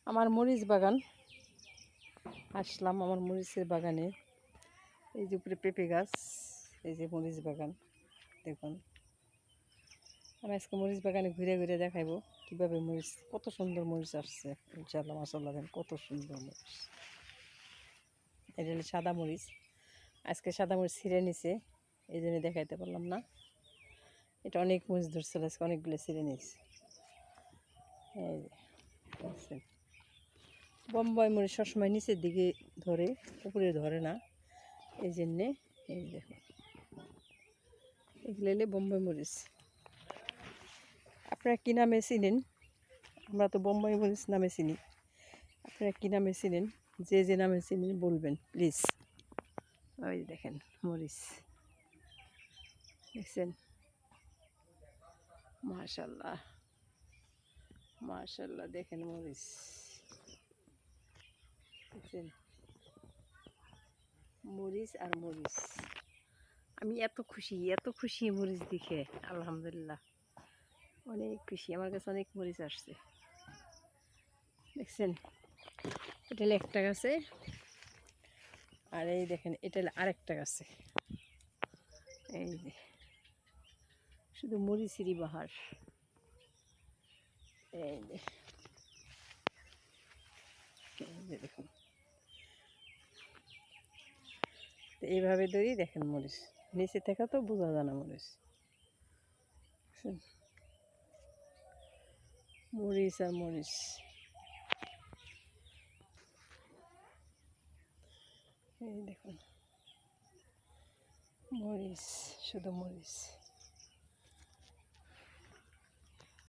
আমার মরিচ বাগান আসলাম। আমার মরিচের বাগানে এই যে উপরে পেঁপে গাছ, এই যে মরিচ বাগান দেখুন। আমি আজকে মরিচ বাগানে ঘুরে ঘুরে দেখাবো কীভাবে মরিচ, কত সুন্দর মরিচ আসছে। ইনশাআল্লাহ মাশাআল্লাহ, দেখেন কত সুন্দর মরিচ। এটা হলো সাদা মরিচ, আজকে সাদা মরিচ ছিঁড়ে নিছে, এই জন্য দেখাইতে পারলাম না। এটা অনেক মরিচ ধরছিল, আজকে অনেকগুলো ছিঁড়ে নিয়েছে। এই যে বোম্বাই মরিচ সবসময় নিচের দিকে ধরে, উপরে ধরে না, এই জন্যে এই দেখো এগুলো এলে বোম্বাই মরিচ। আপনারা কী নামে চিনেন? আমরা তো বোম্বাই মরিচ নামে চিনি। আপনারা কী নামে চিনেন? যে যে নামে চিনেন বলবেন প্লিজ। ওই দেখেন মরিচ দেখছেন, মাশাআল্লাহ মাশাআল্লাহ, দেখেন মরিচ দেখছেন, মরিচ আর মরিচ। আমি এত খুশি মরিচ দেখে, আলহামদুলিল্লাহ অনেক খুশি। আমার কাছে অনেক মরিচ আসছে দেখছেন। এটা হলো একটা গাছে, আর এই দেখেন এটা হলো আরেকটা গাছে। এই যে শুধু মরিচেরই বাহার। এই যে দেখুন, তো এইভাবে ধরি দেখেন মরিচ নিচে থেকে তো বোঝা যায় না মরিচ। মরিচ আর মরিচ, এই দেখুন মরিচ, শুধু মরিচ।